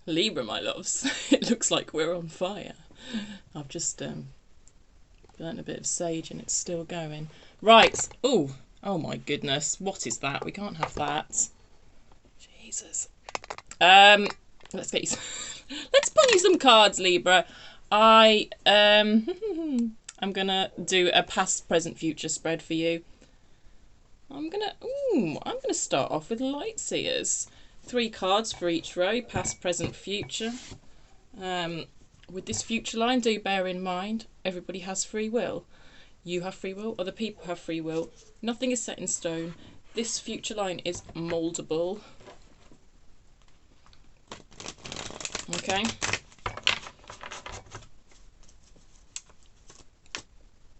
Libra, my loves. It looks like we're on fire. I've just burnt a bit of sage and it's still going. Right. Oh my goodness. What is that? We can't have that. Jesus. Let's get you some, let's pull you some cards, Libra. I'm gonna do a past, present, future spread for you. I'm gonna start off with light seers. 3 cards for each row, past, present, future. With this future line, do bear in mind, everybody has free will. You have free will, other people have free will. Nothing is set in stone. This future line is moldable. Okay.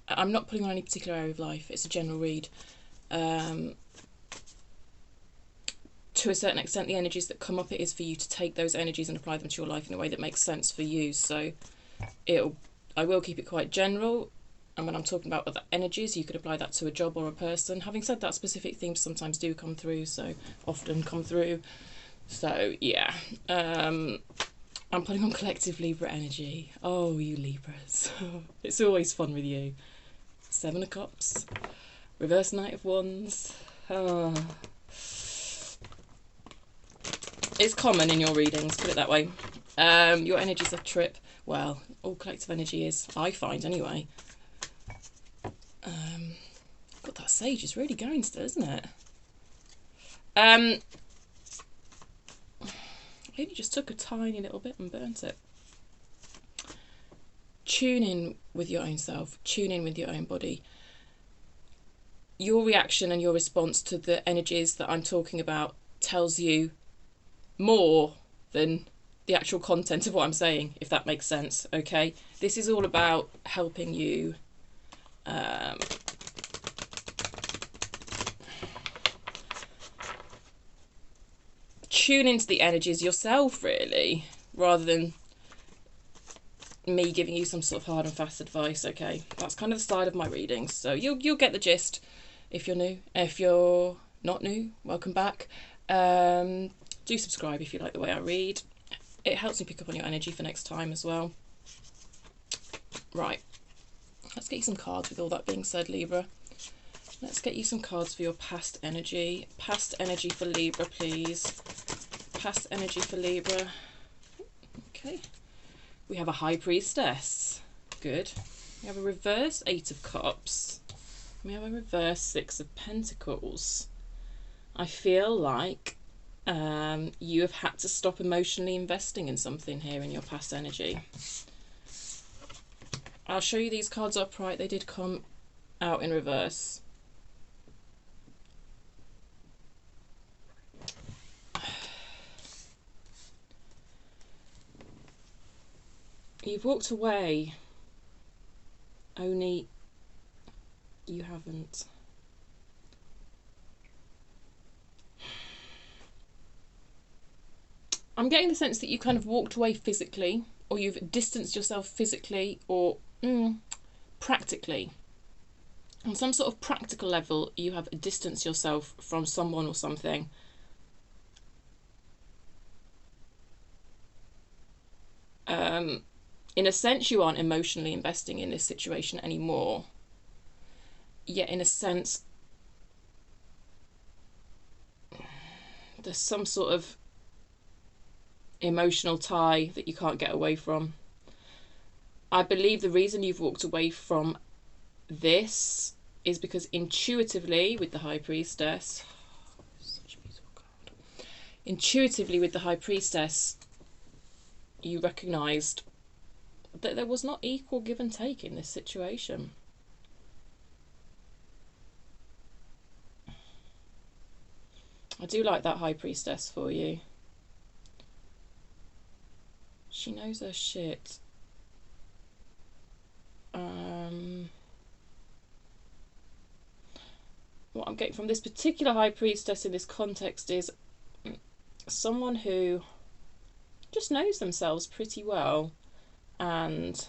I'm not putting on any particular area of life. It's a general read. To a certain extent, the energies that come up, it is for you to take those energies and apply them to your life in a way that makes sense for you. So I will keep it quite general. And when I'm talking about other energies, you could apply that to a job or a person. Having said that, specific themes sometimes do come through, so often come through. So yeah, I'm putting on collective Libra energy. Oh, you Libras. It's always fun with you. 7 of Cups. Reverse Knight of Wands. Oh. It's common in your readings, put it that way. Your energy's a trip. Well, all collective energy is, I find anyway. God, that sage is really going still, isn't it? I only just took a tiny little bit and burnt it. Tune in with your own self. Tune in with your own body. Your reaction and your response to the energies that I'm talking about tells you more than the actual content of what I'm saying, if that makes sense, okay? This is all about helping you tune into the energies yourself, really, rather than me giving you some sort of hard and fast advice, okay? That's kind of the style of my readings, so you'll get the gist if you're new. If you're not new, welcome back. Do subscribe if you like the way I read. It helps me pick up on your energy for next time as well. Right, let's get you some cards with all that being said, Libra. Let's get you some cards for your past energy. Past energy for Libra, please. Past energy for Libra. Okay. We have a High Priestess. Good. We have a reverse 8 of Cups. We have a reverse 6 of Pentacles. I feel like you have had to stop emotionally investing in something here in your past energy. I'll show you these cards upright. They did come out in reverse. You've walked away, only you haven't. I'm getting the sense that you kind of walked away physically, or you've distanced yourself physically, or practically. On some sort of practical level, you have distanced yourself from someone or something. In a sense, you aren't emotionally investing in this situation anymore. Yet, in a sense, there's some sort of emotional tie that you can't get away from. I believe the reason you've walked away from this is because intuitively, with the High Priestess, such a beautiful card. Intuitively, with the High Priestess, you recognised that there was not equal give and take in this situation. I do like that High Priestess for you. She knows her shit. What I'm getting from this particular High Priestess in this context is someone who just knows themselves pretty well and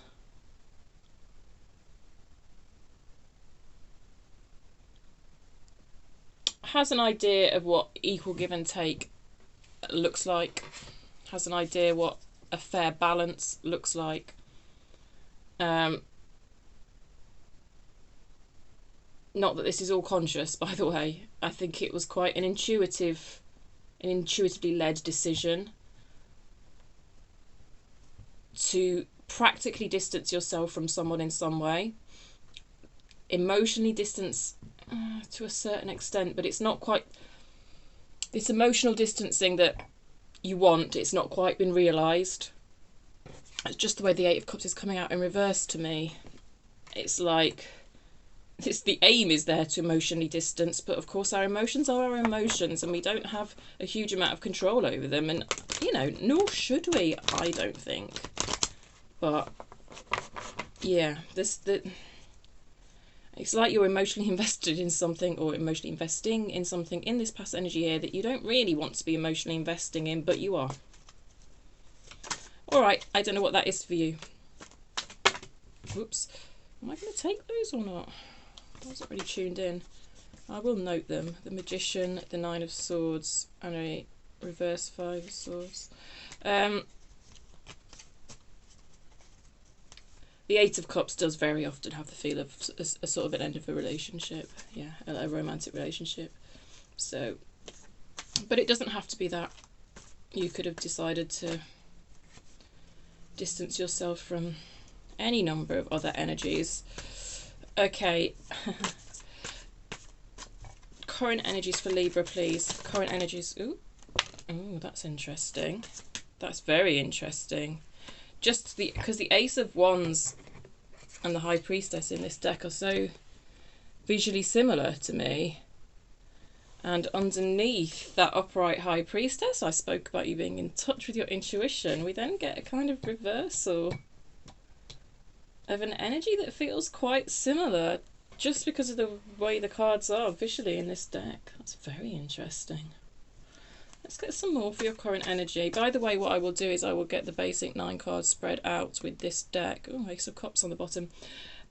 has an idea of what equal give and take looks like, has an idea what a fair balance looks like. Not that this is all conscious, by the way. I think it was quite an intuitively led decision to practically distance yourself from someone in some way. Emotionally distance to a certain extent, but it's not quite this emotional distancing that you want. It's not quite been realised. It's just the way the Eight of Cups is coming out in reverse to me. It's like the aim is there to emotionally distance, but of course our emotions are our emotions and we don't have a huge amount of control over them, and nor should we, I don't think. But yeah, it's like you're emotionally invested in something, or emotionally investing in something in this past energy here that you don't really want to be emotionally investing in, but you are. Alright, I don't know what that is for you. Whoops. Am I going to take those or not? I wasn't really tuned in. I will note them. The Magician, the Nine of Swords, and a reverse Five of Swords. The Eight of Cups does very often have the feel of a sort of an end of a relationship. Yeah, a romantic relationship. So, but it doesn't have to be that. You could have decided to distance yourself from any number of other energies. Okay. Current energies for Libra, please. Current energies. Ooh, that's interesting. That's very interesting. Just because the Ace of Wands and the High Priestess in this deck are so visually similar to me. And underneath that upright High Priestess, I spoke about you being in touch with your intuition. We then get a kind of reversal of an energy that feels quite similar just because of the way the cards are visually in this deck. That's very interesting. Let's get some more for your current energy. By the way, what I will do is I will get the basic 9 cards spread out with this deck. Oh, Ace of Cups on the bottom.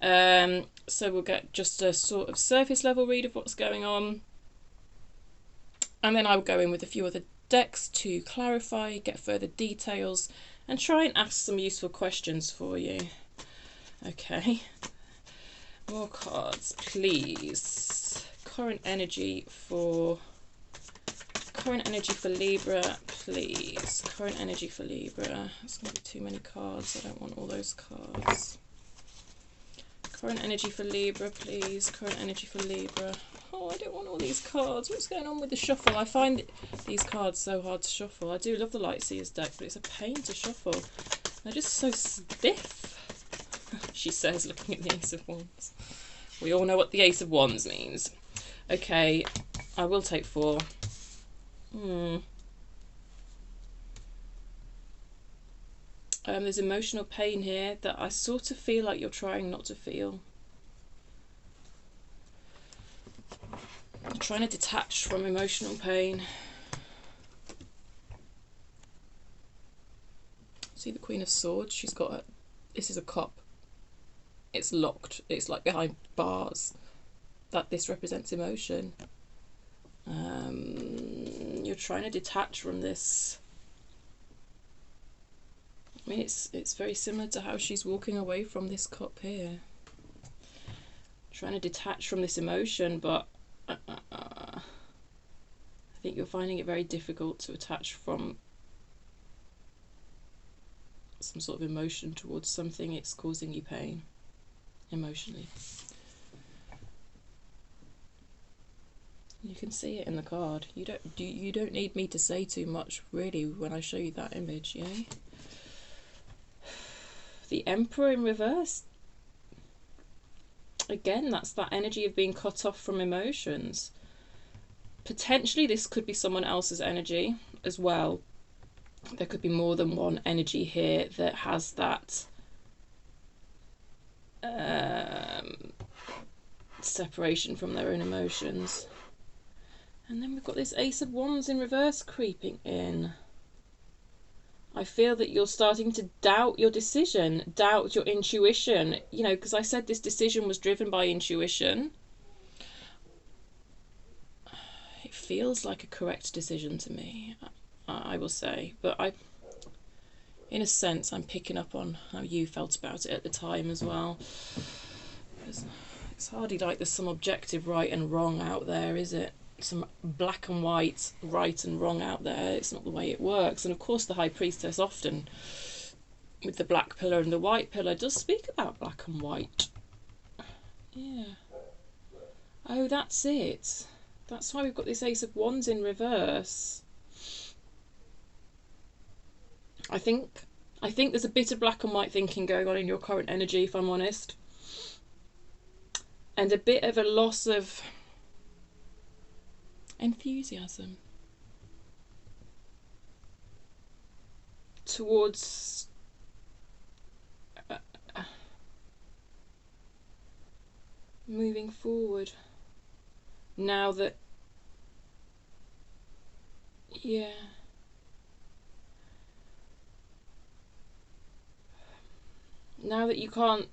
So we'll get just a sort of surface level read of what's going on. And then I will go in with a few other decks to clarify, get further details, and try and ask some useful questions for you. Okay. More cards, please. Current energy for Libra, please. Current energy for Libra. That's going to be too many cards. I don't want all those cards. Current energy for Libra, please. Current energy for Libra. Oh, I don't want all these cards. What's going on with the shuffle? I find these cards so hard to shuffle. I do love the Lightseers deck, but it's a pain to shuffle. They're just so stiff, she says, looking at the Ace of Wands. We all know what the Ace of Wands means. Okay, I will take 4. There's emotional pain here that I sort of feel like you're trying not to feel. You're trying to detach from emotional pain. See the Queen of Swords? She's got a... This is a cup. It's locked. It's like behind bars. That this represents emotion. You're trying to detach from this. I mean, it's very similar to how she's walking away from this cup here. Trying to detach from this emotion, but I think you're finding it very difficult to attach from some sort of emotion towards something. It's causing you pain emotionally. You can see it in the card. You don't need me to say too much really when I show you that image, yeah? The Emperor in reverse. Again, that's that energy of being cut off from emotions. Potentially this could be someone else's energy as well. There could be more than one energy here that has that separation from their own emotions. And then we've got this Ace of Wands in reverse creeping in. I feel that you're starting to doubt your decision, doubt your intuition, you know, because I said this decision was driven by intuition. It feels like a correct decision to me, I will say, but in a sense, I'm picking up on how you felt about it at the time as well. It's hardly like there's some objective right and wrong out there, is it? Some black and white right and wrong out there. It's not the way it works. And of course the High Priestess often, with the black pillar and the white pillar, does speak about black and white. Yeah. Oh, that's it. That's why we've got this Ace of Wands in reverse. I think there's a bit of black and white thinking going on in your current energy, if I'm honest. And a bit of a loss of enthusiasm towards moving forward. Now that, yeah. Now that you can't,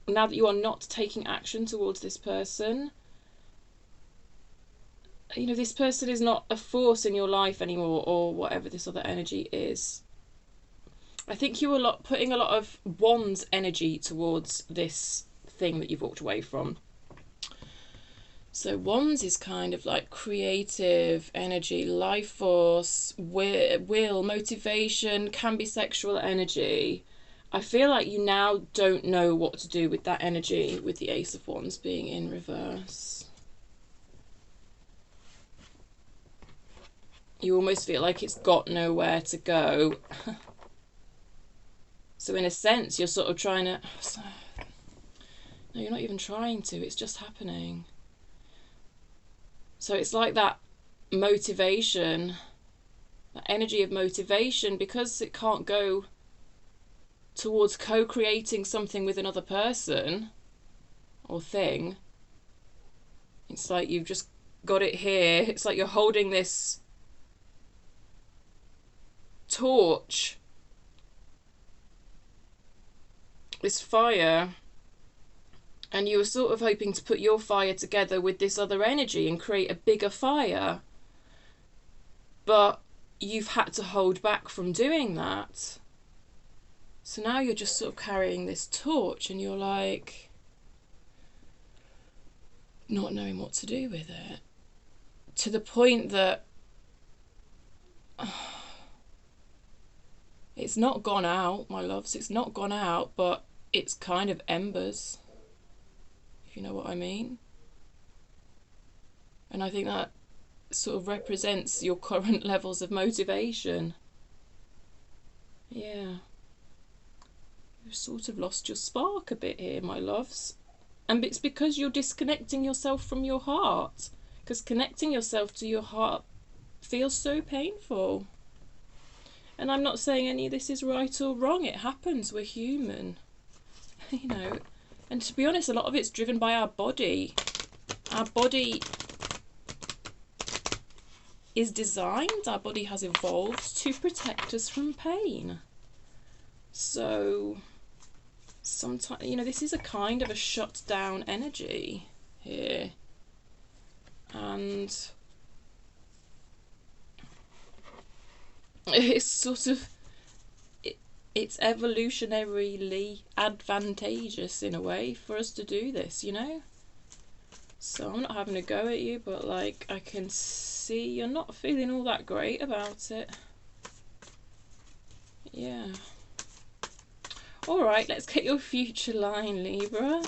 now that you are not taking action towards this person, you know, this person is not a force in your life anymore, or whatever this other energy is. I think you were putting a lot of Wands energy towards this thing that you've walked away from. So Wands is kind of like creative energy, life force, will, motivation, can be sexual energy. I feel like you now don't know what to do with that energy, with the Ace of Wands being in reverse. You almost feel like it's got nowhere to go. So in a sense, you're sort of trying to... No, you're not even trying to. It's just happening. So it's like that motivation, that energy of motivation, because it can't go towards co-creating something with another person or thing. It's like you've just got it here. It's like you're holding this torch, this fire, and you were sort of hoping to put your fire together with this other energy and create a bigger fire. But you've had to hold back from doing that. So now you're just sort of carrying this torch and you're like not knowing what to do with it. To the point that it's not gone out, my loves. It's not gone out, but it's kind of embers, if you know what I mean. And I think that sort of represents your current levels of motivation. Yeah. You've sort of lost your spark a bit here, my loves. And it's because you're disconnecting yourself from your heart. Because connecting yourself to your heart feels so painful. And I'm not saying any of this is right or wrong. It happens. We're human. You know. And to be honest, a lot of it's driven by our body. Our body is designed, our body has evolved to protect us from pain. So sometimes, you know, this is a kind of a shut down energy here. And it's sort of, it's evolutionarily advantageous in a way for us to do this, you know? So I'm not having a go at you, but like I can see you're not feeling all that great about it. Yeah. Alright, let's get your future line, Libra.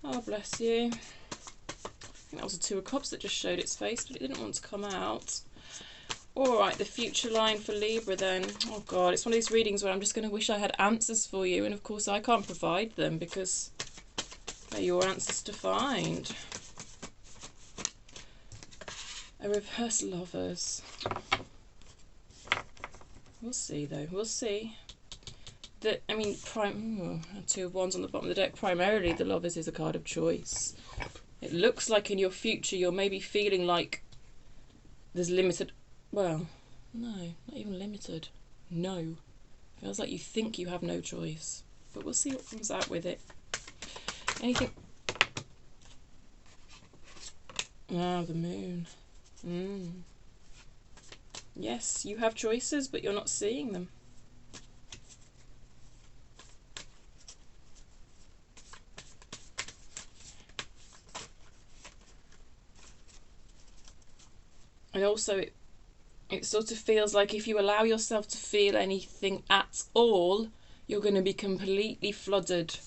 Oh, bless you. I think that was a Two of Cups that just showed its face, but it didn't want to come out. Alright, the future line for Libra then. Oh God, it's one of these readings where I'm just going to wish I had answers for you, and of course I can't provide them because they're your answers to find. A reverse Lovers. We'll see though, we'll see. I mean, Two of Wands on the bottom of the deck. Primarily the Lovers is a card of choice. It looks like in your future you're maybe feeling like there's limited, well, no, not even limited. No. Feels like you think you have no choice. But we'll see what comes out with it. Anything? Ah, the Moon. Yes, you have choices, but you're not seeing them. And also it sort of feels like if you allow yourself to feel anything at all, you're going to be completely flooded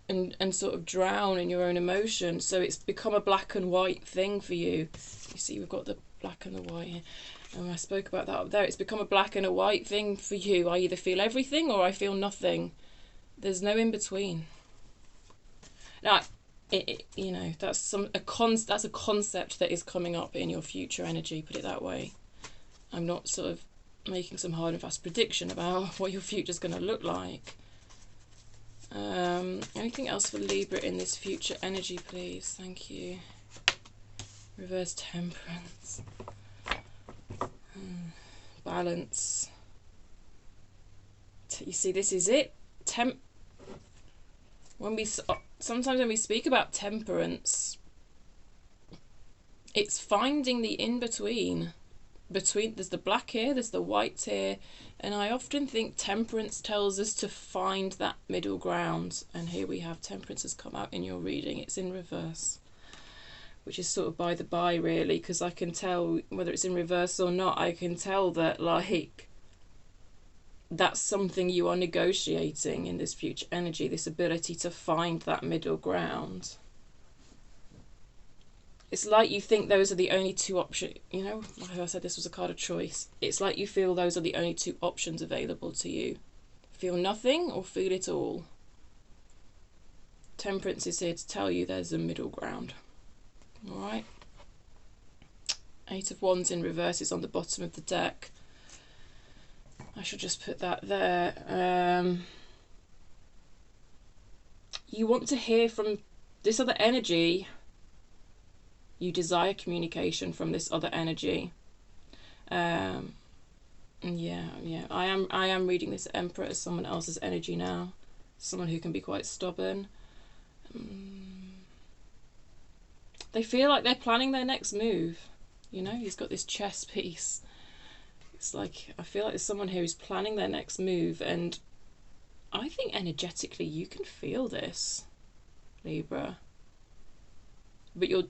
and sort of drown in your own emotion. So it's become a black and white thing for you. You see, we've got the black and the white here. And I spoke about that up there. It's become a black and a white thing for you. I either feel everything or I feel nothing. There's no in between. Now, you know, that's a concept that is coming up in your future energy, put it that way. I'm not sort of making some hard and fast prediction about what your future's going to look like. Anything else for Libra in this future energy, please? Thank you. Reverse temperance. Balance. You see, this is it. Sometimes when we speak about temperance, it's finding the in-between. There's the black here, there's the white here, and I often think temperance tells us to find that middle ground. And here we have temperance has come out in your reading. It's in reverse, which is sort of by the by, really, because I can tell whether it's in reverse or not. I can tell that, like, that's something you are negotiating in this future energy, this ability to find that middle ground. It's like you think those are the only two options, you know, like I said, this was a card of choice. It's like you feel those are the only two options available to you. Feel nothing or feel it all. Temperance is here to tell you there's a middle ground. Alright. Eight of Wands in reverse is on the bottom of the deck. I should just put that there. You want to hear from this other energy. You desire communication from this other energy. Yeah. I am reading this Emperor as someone else's energy now. Someone who can be quite stubborn. They feel like they're planning their next move. You know, he's got this chess piece. It's like, I feel like there's someone here who's planning their next move, and I think energetically you can feel this, Libra. But you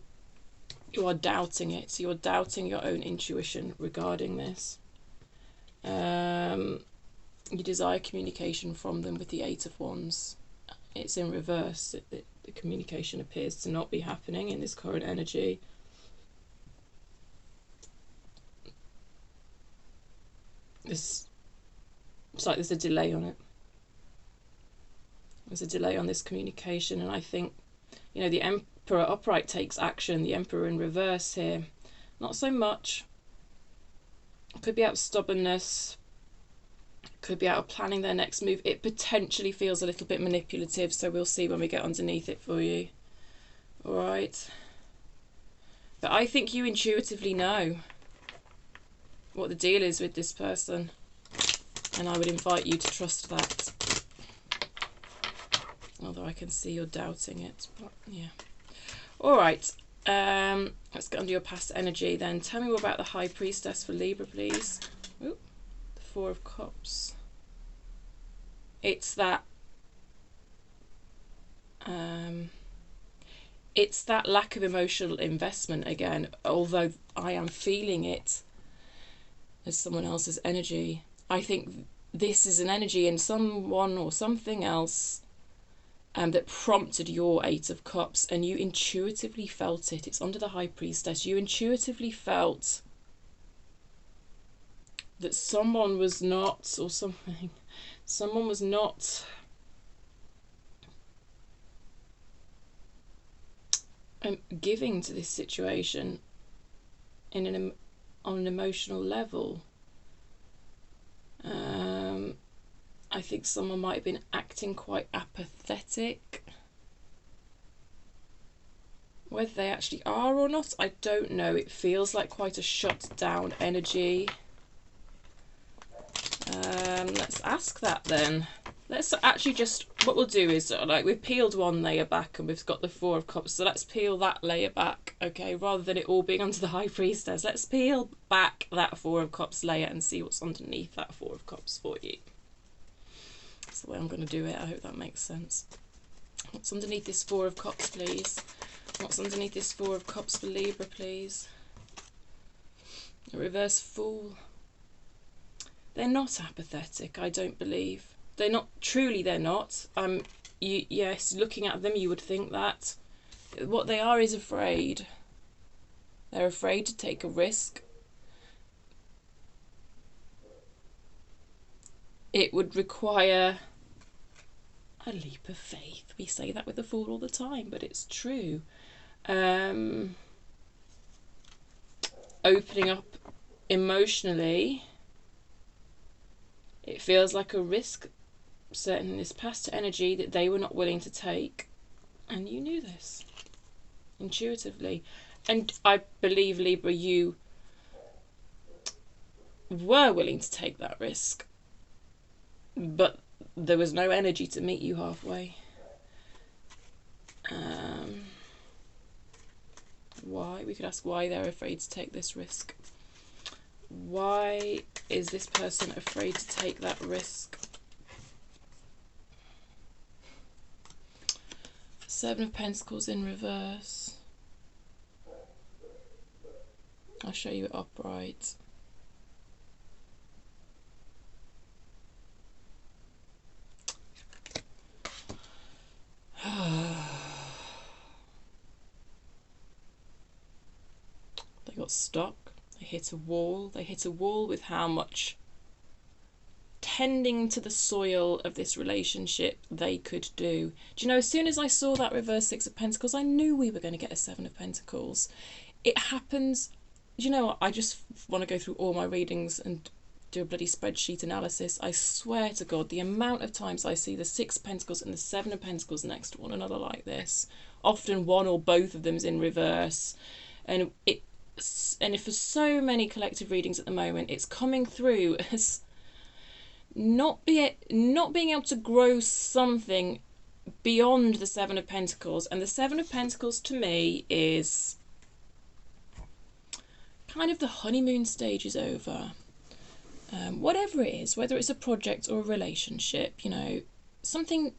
are doubting it. So you're doubting your own intuition regarding this. You desire communication from them with the Eight of Wands. It's in reverse. The communication appears to not be happening in this current energy. It's like there's a delay on it. There's a delay on this communication, and I think, you know, the Emperor upright takes action, the Emperor in reverse here, not so much. Could be out of stubbornness, could be out of planning their next move. It potentially feels a little bit manipulative, so we'll see when we get underneath it for you. Alright. But I think you intuitively know what the deal is with this person, and I would invite you to trust that. Although I can see you're doubting it, but yeah. Alright, let's get under your past energy then. Tell me more about the High Priestess for Libra, please. Ooh, the Four of Cups. It's that lack of emotional investment again, although I am feeling it as someone else's energy. I think this is an energy in someone or something else that prompted your Eight of Cups, and you intuitively felt it. It's under the High Priestess. You intuitively felt that someone was not giving to this situation on an emotional level. I think someone might have been acting quite apathetic. Whether they actually are or not, I don't know. It feels like quite a shut down energy. Let's ask that then. Let's actually just, what we'll do is, like, we've peeled one layer back and we've got the Four of Cups, so let's peel that layer back, okay, rather than it all being onto the High Priestess. Let's peel back that Four of Cups layer and see what's underneath that Four of Cups for you. That's the way I'm going to do it. I hope that makes sense. What's underneath this Four of Cups, please? What's underneath this Four of Cups for Libra, please? A reverse Fool. They're not apathetic, I don't believe. They're not, truly they're not. Yes, looking at them you would think that. What they are is afraid. They're afraid to take a risk. It would require a leap of faith. We say that with the Fool all the time, but it's true. Opening up emotionally, it feels like a risk, certain in this past energy, that they were not willing to take, and you knew this intuitively. And I believe, Libra, you were willing to take that risk, but there was no energy to meet you halfway. Why? We could ask why they're afraid to take this risk. Why is this person afraid to take that risk? Seven of Pentacles in reverse. I'll show you it upright. They got stuck. They hit a wall. They hit a wall with how much tending to the soil of this relationship they could do. Do you know, as soon as I saw that reverse Six of Pentacles, I knew we were going to get a Seven of Pentacles. It happens. Do you know what? I just want to go through all my readings and do a bloody spreadsheet analysis. I swear to God, the amount of times I see the Six of Pentacles and the Seven of Pentacles next to one another like this, often one or both of them is in reverse, and if for so many collective readings at the moment, it's coming through as not being able to grow something beyond the Seven of Pentacles. And the Seven of Pentacles to me is kind of the honeymoon stage is over. Whatever it is, whether it's a project or a relationship, you know, something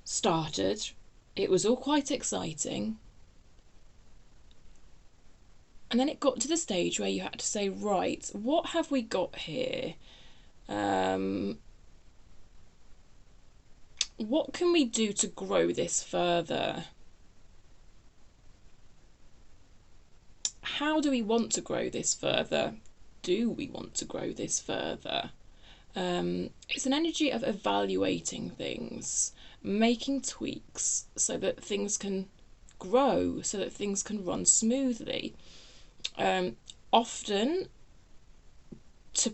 started, it was all quite exciting, and then it got to the stage where you had to say, right, what have we got here? What can we do to grow this further? How do we want to grow this further? Do we want to grow this further? It's an energy of evaluating things, making tweaks so that things can grow, so that things can run smoothly. Often to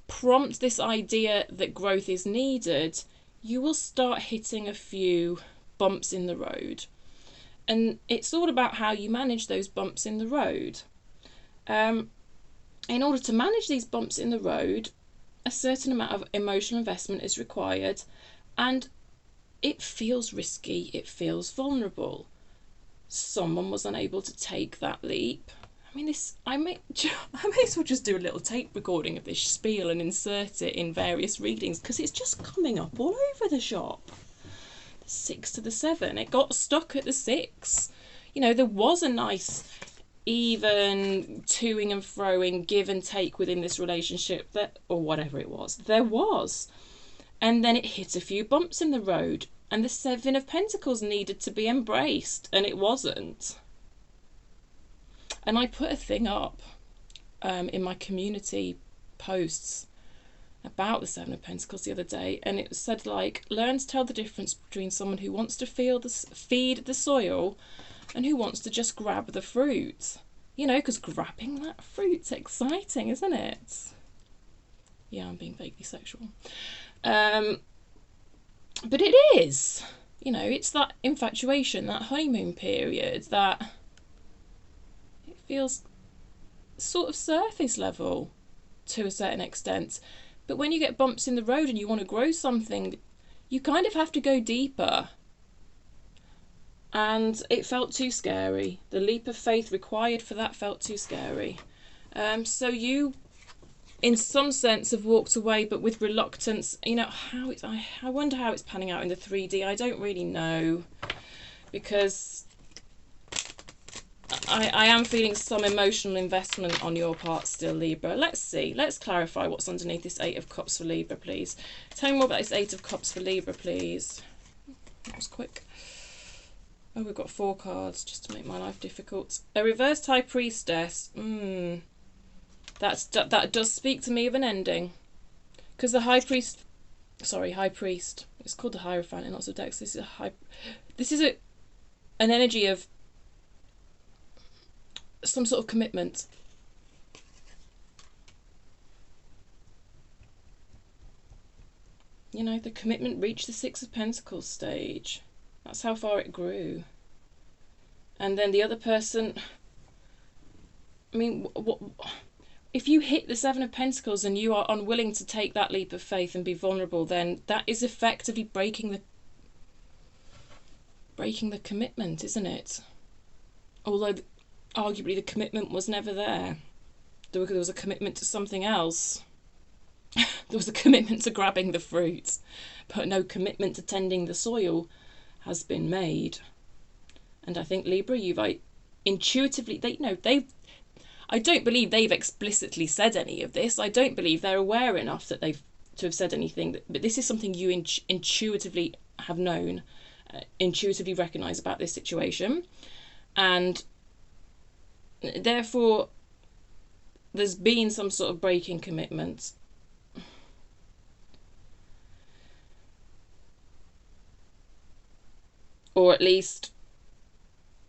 prompt this idea that growth is needed, you will start hitting a few bumps in the road. And it's all about how you manage those bumps in the road. In order to manage these bumps in the road, a certain amount of emotional investment is required, and it feels risky, it feels vulnerable. Someone was unable to take that leap. I mean, I may as well just do a little tape recording of this spiel and insert it in various readings, because it's just coming up all over the shop. The 6 to the 7, it got stuck at the 6. You know, there was a nice even toing and froing, give and take within this relationship, that, or whatever it was, there was. And then it hit a few bumps in the road, and the 7 of Pentacles needed to be embraced, and it wasn't. And I put a thing up in my community posts about the 7 of Pentacles the other day, and it said, like, learn to tell the difference between someone who wants to feed the soil and who wants to just grab the fruit. You know, because grabbing that fruit's exciting, isn't it? Yeah, I'm being vaguely sexual. But it is. You know, it's that infatuation, that honeymoon period, that it feels sort of surface level to a certain extent. But when you get bumps in the road and you want to grow something, you kind of have to go deeper. And it felt too scary. The leap of faith required for that felt too scary. So you, in some sense, have walked away, but with reluctance. You know, I wonder how it's panning out in the 3D. I don't really know, because I am feeling some emotional investment on your part still, Libra. Let's see. Let's clarify what's underneath this 8 of Cups for Libra, please. Tell me more about this 8 of Cups for Libra, please. That was quick. Oh, we've got 4 cards just to make my life difficult. A reversed High Priestess. That does speak to me of an ending. Because the High Priest... Sorry, High Priest. It's called the Hierophant in lots of decks. This is an energy of some sort of commitment. You know, the commitment reached the 6 of Pentacles stage. That's how far it grew. And then the other person, I mean, what if you hit the 7 of Pentacles and you are unwilling to take that leap of faith and be vulnerable, then that is effectively breaking the commitment, isn't it? Although arguably the commitment was never there. There was a commitment to something else. There was a commitment to grabbing the fruit, but no commitment to tending the soil has been made. And I think, Libra, you've intuitively, I don't believe they've explicitly said any of this. I don't believe they're aware enough that to have said anything, but this is something you intuitively have known, intuitively recognise about this situation, and therefore there's been some sort of breaking commitment. Or at least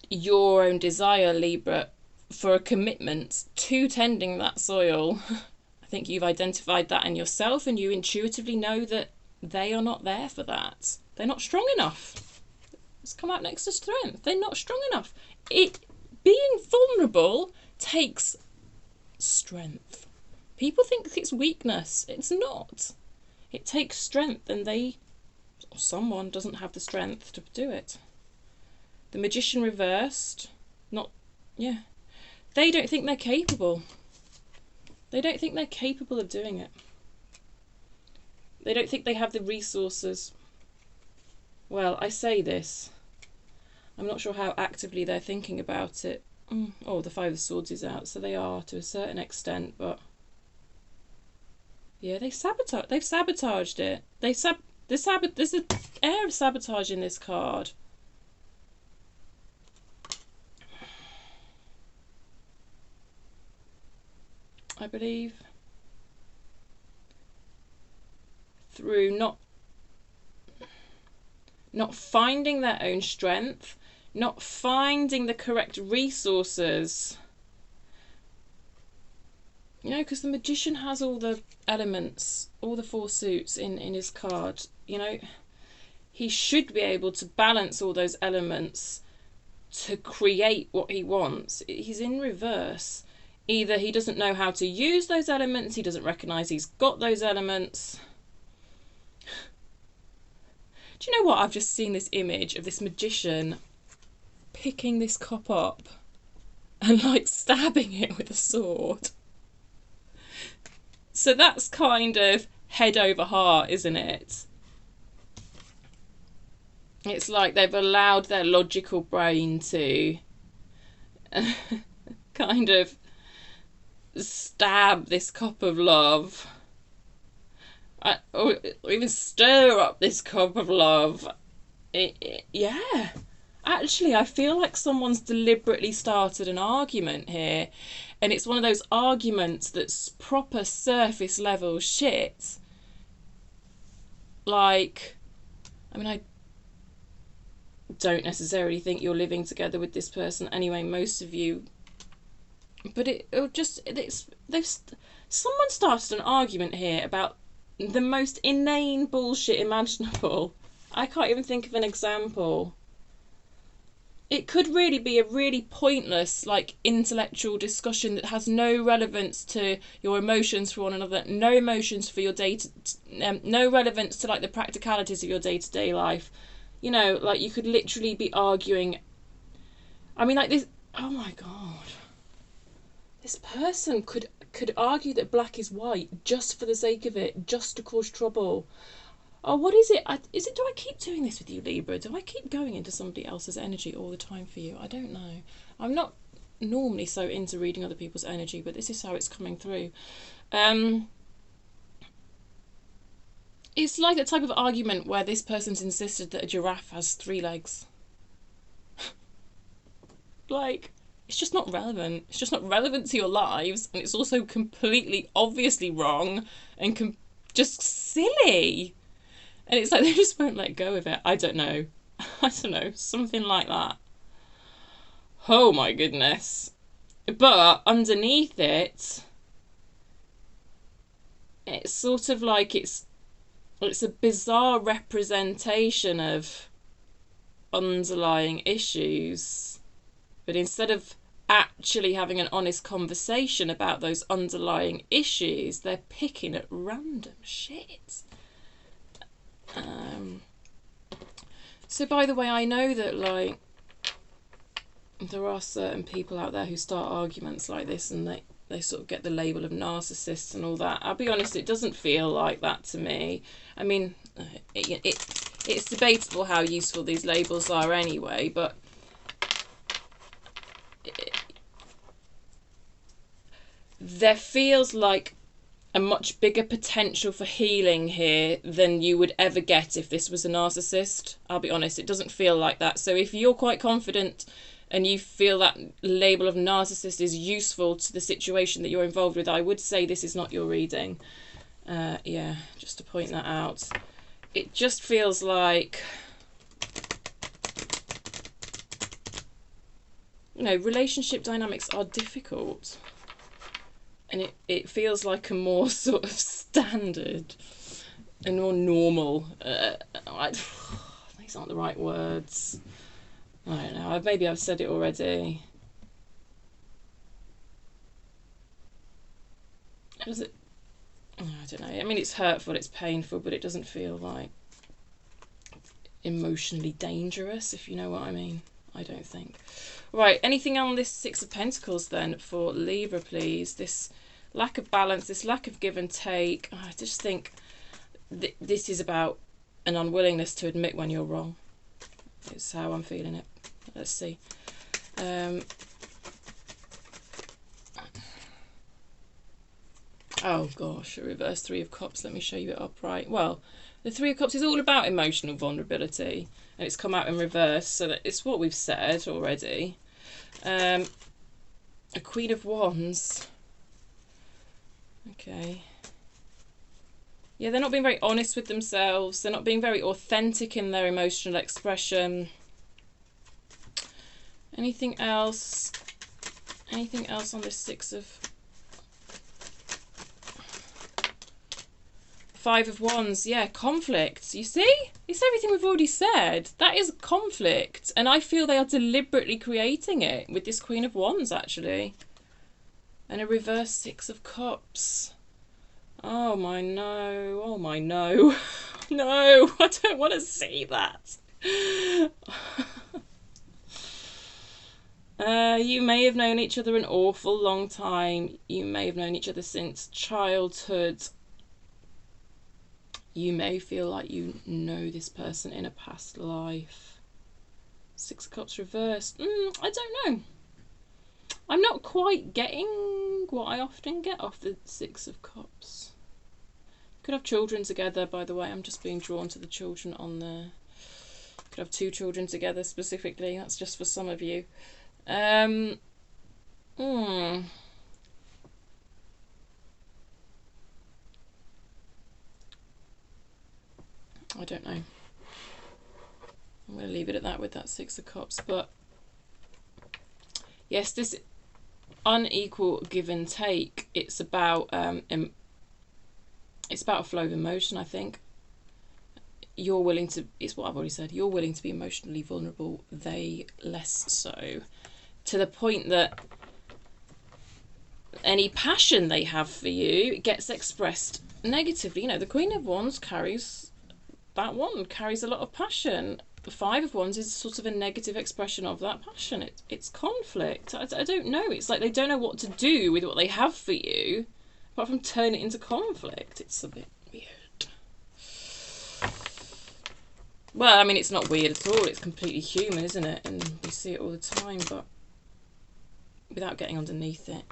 your own desire, Libra, for a commitment to tending that soil. I think you've identified that in yourself, and you intuitively know that they are not there for that. They're not strong enough. It's come out next to Strength. They're not strong enough. Being vulnerable takes strength. People think it's weakness. It's not. It takes strength, and someone doesn't have the strength to do it. The Magician reversed. They don't think they're capable. They don't think they're capable of doing it. They don't think they have the resources. Well, I say this. I'm not sure how actively they're thinking about it. Oh, the 5 of Swords is out, so they are to a certain extent, but yeah, they've sabotaged it. There's an air of sabotage in this card. I believe through not finding their own strength, not finding the correct resources. You know, because the Magician has all the elements, all the 4 suits in his card. You know, he should be able to balance all those elements to create what he wants. He's in reverse. Either he doesn't know how to use those elements, he doesn't recognise he's got those elements. Do you know what? I've just seen this image of this Magician picking this cup up and like stabbing it with a sword. So that's kind of head over heart, isn't it? It's like they've allowed their logical brain to kind of stab this cup of love, or even stir up this cup of love. Yeah, actually I feel like someone's deliberately started an argument here, and it's one of those arguments that's proper surface level shit. Like, I mean, I don't necessarily think you're living together with this person anyway, most of you. But someone started an argument here about the most inane bullshit imaginable. I can't even think of an example. it could really be a really pointless, like, intellectual discussion that has no relevance to your emotions for one another, no emotions for your no relevance to, like, the practicalities of your day-to-day life. You know, like, you could literally be arguing. I mean, like, this. Oh my god, this person could argue that black is white just for the sake of it, just to cause trouble. Oh, what is it? Do I keep doing this with you, Libra? Do I keep going into somebody else's energy all the time for you? I don't know. I'm not normally so into reading other people's energy, but this is how it's coming through. It's like the type of argument where this person's insisted that a giraffe has 3 legs. Like, it's just not relevant. It's just not relevant to your lives, and it's also completely obviously wrong and just silly. And it's like they just won't let go of it. I don't know. I don't know. Something like that. Oh my goodness. But underneath it, it's sort of like it's a bizarre representation of underlying issues. But instead of actually having an honest conversation about those underlying issues, they're picking at random shit. So by the way, I know that, like, there are certain people out there who start arguments like this and they sort of get the label of narcissists and all that. I'll be honest, it doesn't feel like that to me. I mean, it's debatable how useful these labels are anyway, but there feels like a much bigger potential for healing here than you would ever get if this was a narcissist. I'll be honest, it doesn't feel like that. So if you're quite confident and you feel that label of narcissist is useful to the situation that you're involved with, I would say this is not your reading. Yeah, just to point that out. It just feels like, you know, relationship dynamics are difficult. And it feels like a more sort of standard and more normal. These aren't the right words. I don't know. Maybe I've said it already. Does it? I don't know. I mean, it's hurtful, it's painful, but it doesn't feel like emotionally dangerous, if you know what I mean. I don't think. Right, anything on this 6 of Pentacles then for Libra, please? This lack of balance, this lack of give and take. I just think this is about an unwillingness to admit when you're wrong. It's how I'm feeling it. Let's see. Oh gosh, a reverse 3 of Cups. Let me show you it upright. Well, the 3 of Cups is all about emotional vulnerability, and it's come out in reverse, so that it's what we've said already. A Queen of Wands. Okay. Yeah, they're not being very honest with themselves. They're not being very authentic in their emotional expression. Anything else? Anything else on this 6 of... 5 of Wands, yeah, conflict. You see? It's everything we've already said. That is conflict. And I feel they are deliberately creating it with this Queen of Wands, actually. And a reverse 6 of Cups. Oh my no. Oh my no. No, I don't want to see that. You may have known each other an awful long time. You may have known each other since childhood. You may feel like you know this person in a past life. 6 of Cups reversed. I don't know. I'm not quite getting what I often get off the 6 of Cups. Could have children together, by the way. I'm just being drawn to the children on there. Could have 2 children together specifically. That's just for some of you. I don't know. I'm going to leave it at that with that 6 of Cups. But yes, this unequal give and take. It's about a flow of emotion, I think. you're willing to, it's what I've already said, you're willing to be emotionally vulnerable, they less so. To the point that any passion they have for you gets expressed negatively. You know, the Queen of Wands carries a lot of passion. The Five of Wands is sort of a negative expression of that passion. It's conflict. I don't know. It's like they don't know what to do with what they have for you, apart from turn it into conflict. It's a bit weird. Well, I mean, it's not weird at all. It's completely human, isn't it? And we see it all the time, but without getting underneath it,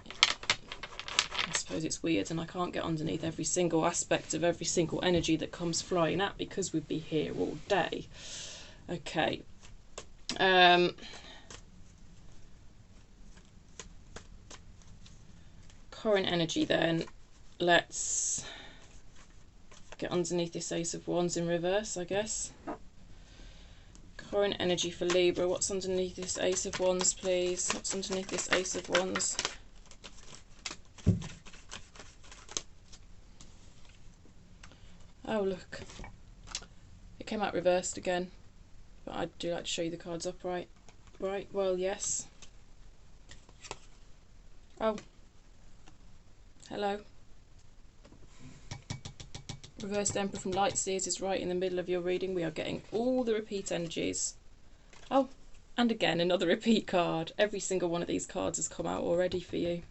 I suppose it's weird, and I can't get underneath every single aspect of every single energy that comes flying at, because we'd be here all day. Okay. Current energy then. Let's get underneath this Ace of Wands in reverse, I guess. Current energy for Libra. What's underneath this Ace of Wands, please? What's underneath this Ace of Wands? Oh, look. It came out reversed again. But I do like to show you the cards upright. Right, well, yes. Oh. Hello. Reversed Emperor from Light Seers is right in the middle of your reading. We are getting all the repeat energies. Oh, and again, another repeat card. Every single one of these cards has come out already for you.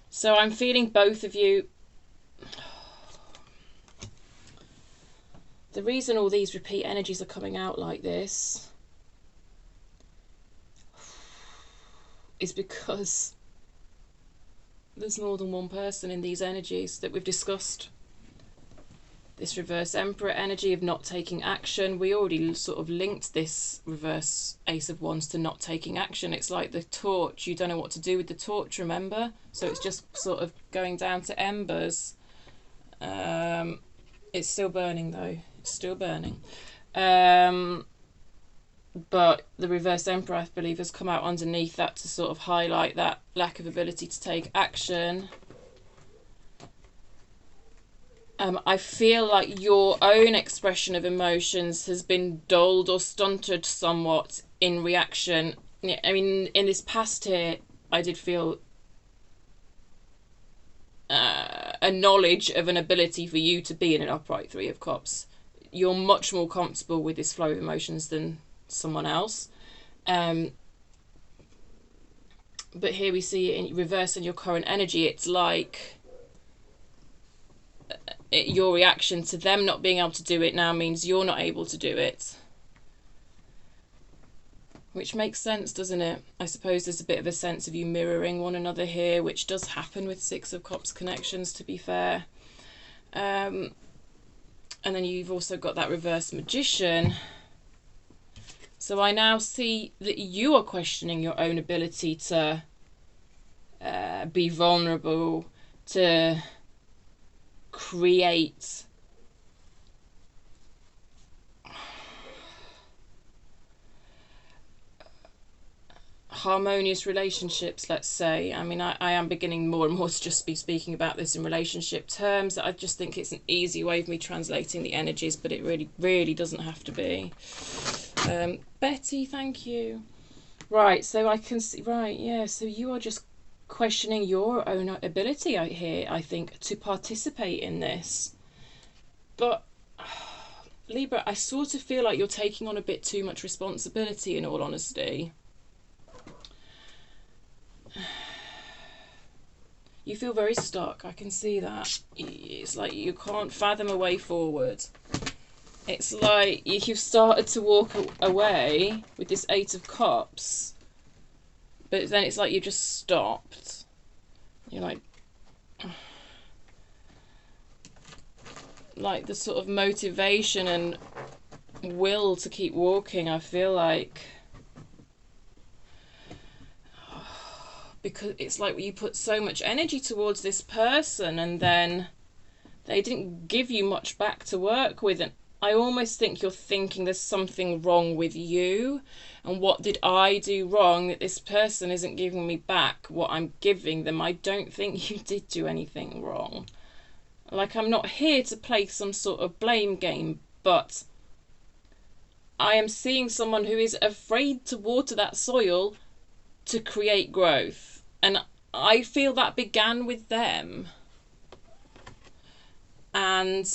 So I'm feeling both of you. The reason all these repeat energies are coming out like this is because there's more than one person in these energies that we've discussed. This reverse Emperor energy of not taking action. We already sort of linked this reverse Ace of Wands to not taking action. It's like the torch. You don't know what to do with the torch, remember? So it's just sort of going down to embers. It's still burning though. It's still burning. But the reverse Emperor, I believe, has come out underneath that to sort of highlight that lack of ability to take action. I feel like your own expression of emotions has been dulled or stunted somewhat in reaction. I mean, in this past here, I did feel a knowledge of an ability for you to be in an upright Three of Cups. You're much more comfortable with this flow of emotions than someone else. But here we see it in reverse in your current energy. It's like your reaction to them not being able to do it now means you're not able to do it. Which makes sense, doesn't it? I suppose there's a bit of a sense of you mirroring one another here, which does happen with Six of Cups connections, to be fair. And then you've also got that reverse Magician. So I now see that you are questioning your own ability to be vulnerable, to create harmonious relationships, let's say. I mean, I am beginning more and more to just be speaking about this in relationship terms. I just think it's an easy way of me translating the energies, but it really doesn't have to be. Betty, thank you. Right, so I can see, right, yeah, so you are just questioning your own ability here, I think, to participate in this. But Libra, I sort of feel like you're taking on a bit too much responsibility, in all honesty. You feel very stuck. I can see that. It's like you can't fathom a way forward. It's like you've started to walk away with this Eight of Cups, but then it's like you just stopped. You're like the sort of motivation and will to keep walking, I feel like. Because it's like you put so much energy towards this person and then they didn't give you much back to work with. And I almost think you're thinking there's something wrong with you. And what did I do wrong that this person isn't giving me back what I'm giving them? I don't think you did do anything wrong. Like, I'm not here to play some sort of blame game, but I am seeing someone who is afraid to water that soil to create growth. And I feel that began with them. And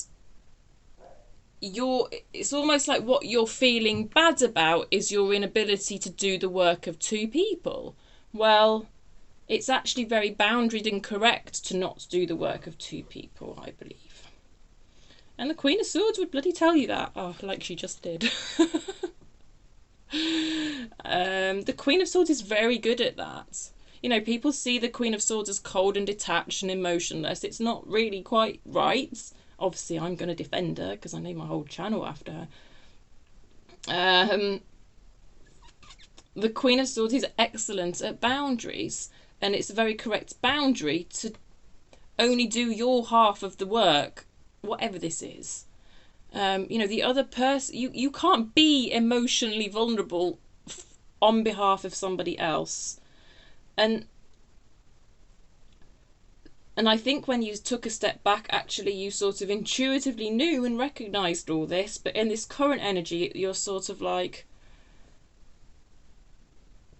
it's almost like what you're feeling bad about is your inability to do the work of two people. Well, it's actually very boundaried and correct to not do the work of two people, I believe. And the Queen of Swords would bloody tell you that. Oh, like she just did. The Queen of Swords is very good at that. You know, people see the Queen of Swords as cold and detached and emotionless. It's not really quite right. Obviously, I'm going to defend her because I named my whole channel after her. The Queen of Swords is excellent at boundaries, and it's a very correct boundary to only do your half of the work, whatever this is. You know, the other person, you can't be emotionally vulnerable on behalf of somebody else. And I think when you took a step back, actually, you sort of intuitively knew and recognised all this. But in this current energy, you're sort of like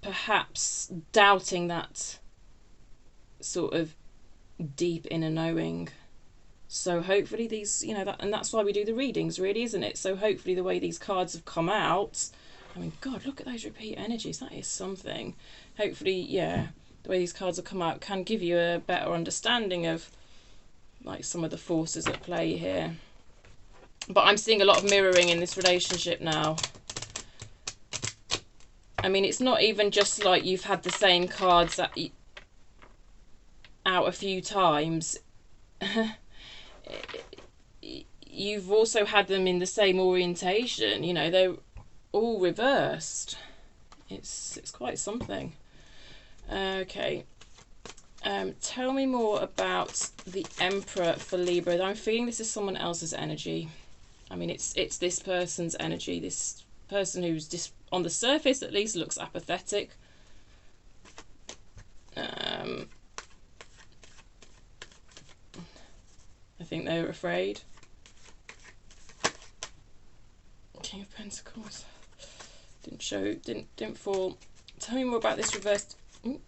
perhaps doubting that sort of deep inner knowing. So hopefully these, you know, and that's why we do the readings, really, isn't it? So hopefully the way these cards have come out, I mean, God, look at those repeat energies. That is something. Hopefully, yeah, the way these cards have come out can give you a better understanding of, like, some of the forces at play here. But I'm seeing a lot of mirroring in this relationship now. I mean, it's not even just like you've had the same cards out a few times. You've also had them in the same orientation. You know, they're all reversed. It's quite something. Okay. Tell me more about the Emperor for Libra. I'm feeling this is someone else's energy. I mean, it's this person's energy. This person who's just, on the surface at least, looks apathetic. I think they're afraid. King of Pentacles. Didn't show, didn't fall. Tell me more about this reversed. Ooh.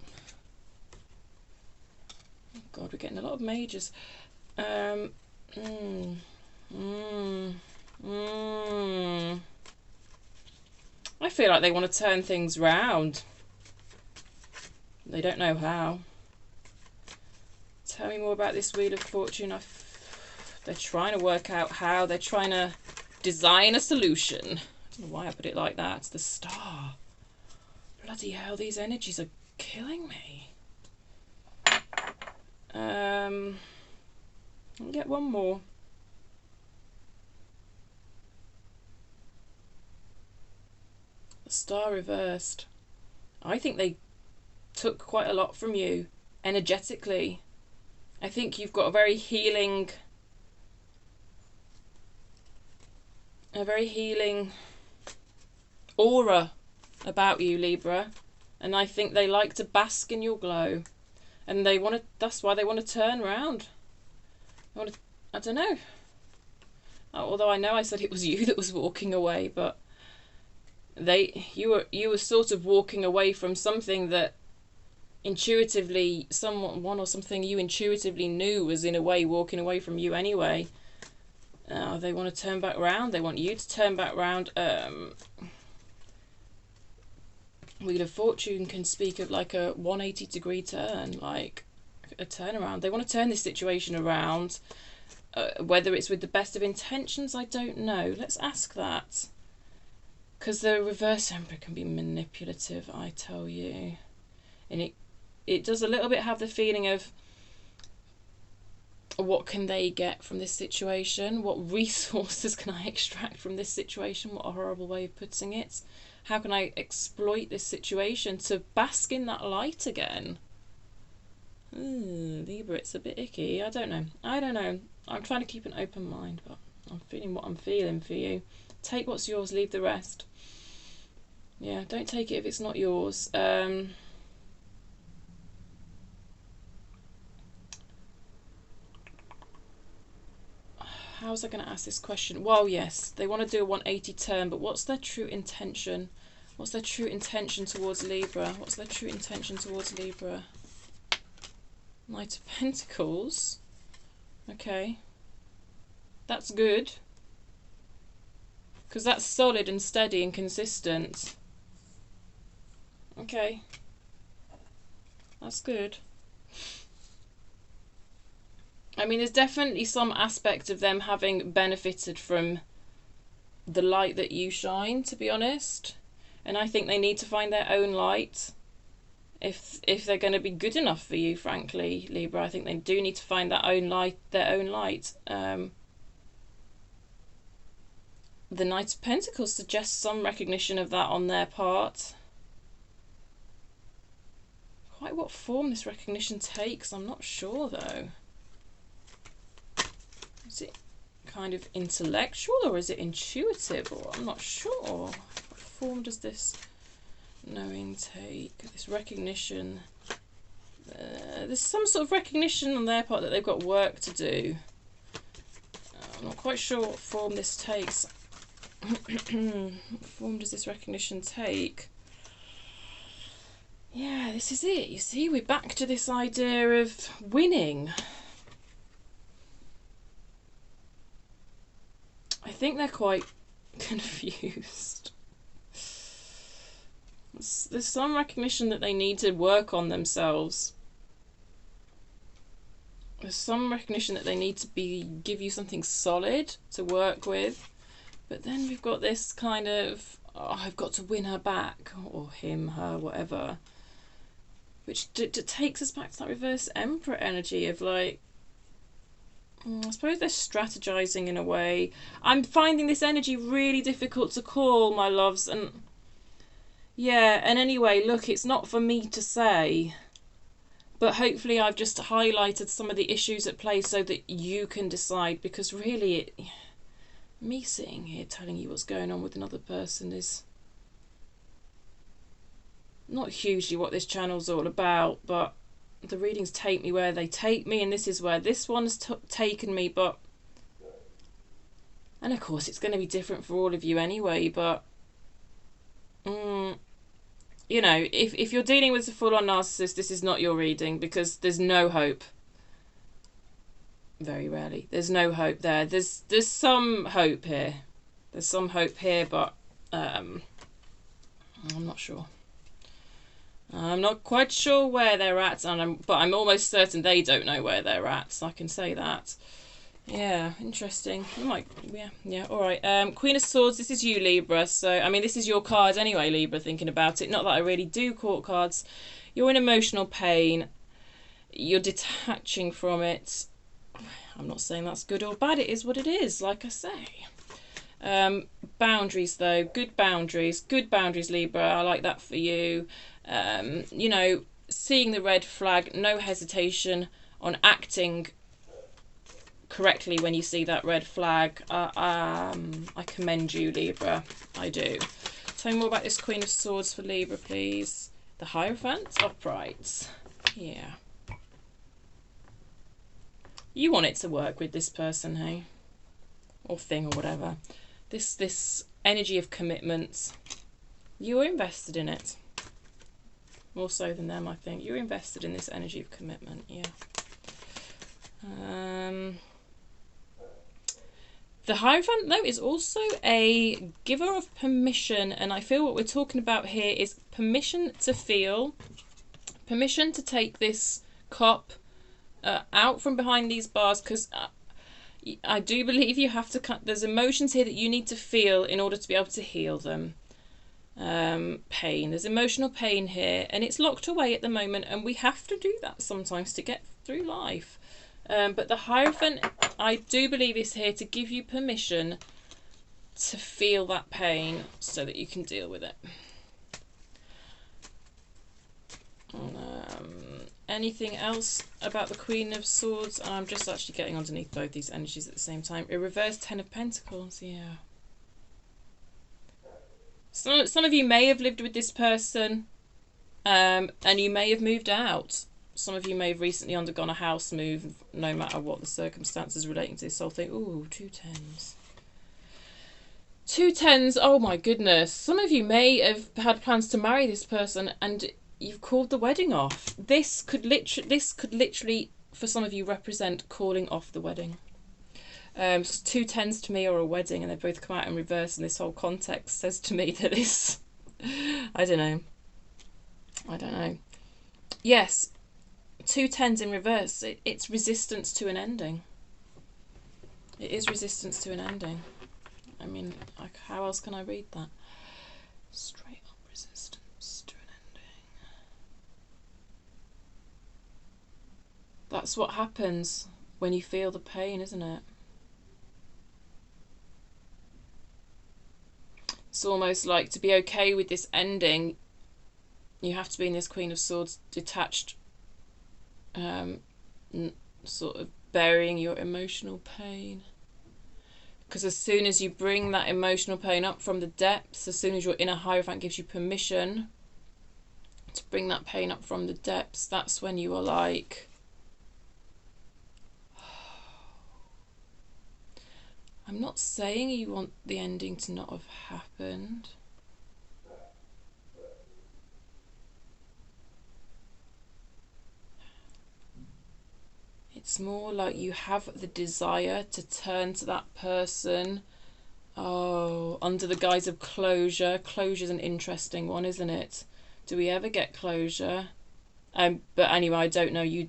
Oh God, we're getting a lot of majors. I feel like they want to turn things round. They don't know how. Tell me more about this Wheel of Fortune. They're trying to work out how. They're trying to design a solution. I don't know why I put it like that. It's the Star. Bloody hell, these energies are killing me. I'll get one more. The Star reversed. I think they took quite a lot from you energetically. I think you've got a very healing aura about you, Libra, and I think they like to bask in your glow, and they want to. That's why they want to turn around. They want to, I don't know. Although I know I said it was you that was walking away, but you were sort of walking away from something that intuitively someone or something you intuitively knew was in a way walking away from you anyway. They want to turn back round. They want you to turn back round. Wheel of Fortune can speak of like a 180-degree turn, like a turnaround. They want to turn this situation around. Whether it's with the best of intentions, I don't know. Let's ask that. Because the reverse Emperor can be manipulative, I tell you. And it does a little bit have the feeling of, what can they get from this situation? What resources can I extract from this situation? What a horrible way of putting it. How can I exploit this situation to bask in that light again? Libra, it's a bit icky. I don't know. I'm trying to keep an open mind, but I'm feeling what I'm feeling for you. Take what's yours, leave the rest. Yeah, don't take it if it's not yours. How was I going to ask this question? Well, yes, they want to do a 180 turn, but what's their true intention? What's their true intention towards Libra? What's their true intention towards Libra? Knight of Pentacles. Okay. That's good. Because that's solid and steady and consistent. Okay. That's good. I mean, there's definitely some aspect of them having benefited from the light that you shine, to be honest. And I think they need to find their own light. If they're going to be good enough for you, frankly, Libra, I think they do need to find their own light. The Knight of Pentacles suggests some recognition of that on their part. Quite what form this recognition takes, I'm not sure though. Is it kind of intellectual or is it intuitive? Or I'm not sure. What form does this knowing take? This recognition. There's some sort of recognition on their part that they've got work to do. I'm not quite sure what form this takes. What form does this recognition take? Yeah, this is it. You see, we're back to this idea of winning. I think they're quite confused. There's some recognition that they need to work on themselves. There's some recognition that they need to give you something solid to work with. But then we've got this kind of, oh, I've got to win her back, or him, her, whatever. Which takes us back to that reverse Emperor energy of like, I suppose they're strategizing in a way. I'm finding this energy really difficult to call, my loves. And yeah, and anyway, look, it's not for me to say. But hopefully I've just highlighted some of the issues at play so that you can decide. Because really, me sitting here telling you what's going on with another person is not hugely what this channel's all about, but the readings take me where they take me, and this is where this one's taken me. But, and of course it's going to be different for all of you anyway, but you know, if you're dealing with a full-on narcissist, this is not your reading, because there's no hope. Very rarely there's no hope there. There's some hope here. There's some hope here, but I'm not sure. I'm not quite sure where they're at, but I'm almost certain they don't know where they're at, so I can say that. Yeah, interesting. Yeah, all right. Queen of Swords, this is you, Libra. So, I mean, this is your card anyway, Libra, thinking about it. Not that I really do court cards. You're in emotional pain. You're detaching from it. I'm not saying that's good or bad. It is what it is, like I say. Boundaries, though. Good boundaries. Good boundaries, Libra. I like that for you. You know, seeing the red flag, no hesitation on acting correctly when you see that red flag. I commend you, Libra. I do. Tell me more about this Queen of Swords for Libra, please. The Hierophant, upright. Yeah. You want it to work with this person, hey? Or thing, or whatever. This energy of commitment. You're invested in it. More so than them, I think. You're invested in this energy of commitment, yeah. The Hierophant, though, is also a giver of permission, and I feel what we're talking about here is permission to feel, permission to take this cup out from behind these bars, because I do believe you have to there's emotions here that you need to feel in order to be able to heal them. Pain, there's emotional pain here, and it's locked away at the moment, and we have to do that sometimes to get through life. But the Hierophant, I do believe, is here to give you permission to feel that pain so that you can deal with it. anything else about the Queen of Swords? I'm just actually getting underneath both these energies at the same time. A reverse Ten of Pentacles, yeah. Some of you may have lived with this person, and you may have moved out. Some of you may have recently undergone a house move, no matter what the circumstances relating to this whole thing. Ooh, 2 10s. 2 10s, oh my goodness. Some of you may have had plans to marry this person and you've called the wedding off. This could literally, for some of you, represent calling off the wedding. 2 10s to me are a wedding, and they both come out in reverse, and this whole context says to me that this... I don't know. Yes, 2 10s in reverse. It's resistance to an ending. It is resistance to an ending. I mean, like, how else can I read that? Straight up resistance to an ending. That's what happens when you feel the pain, isn't it? It's almost like, to be okay with this ending, you have to be in this Queen of Swords detached, sort of burying your emotional pain. Because as soon as you bring that emotional pain up from the depths, as soon as your inner Hierophant gives you permission to bring that pain up from the depths, that's when you are like, I'm not saying you want the ending to not have happened. It's more like you have the desire to turn to that person, under the guise of closure. Closure's an interesting one, isn't it? Do we ever get closure? But anyway, I don't know.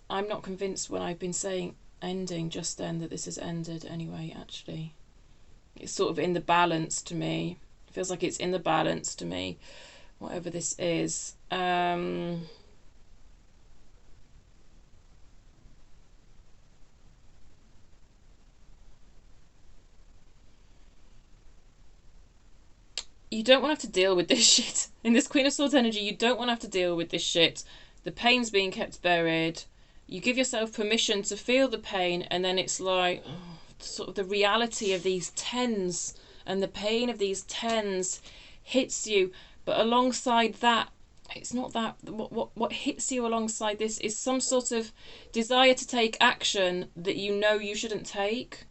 I'm not convinced when I've been saying ending just then that this has ended anyway, actually. It's sort of in the balance to me. It feels like it's in the balance to me, whatever this is. You don't want to have to deal with this shit. In this Queen of Swords energy, you don't want to have to deal with this shit. The pain's being kept buried. You give yourself permission to feel the pain, and then it's like, sort of the reality of these 10s and the pain of these 10s hits you. But alongside that, it's not that. What hits you alongside this is some sort of desire to take action that you know you shouldn't take.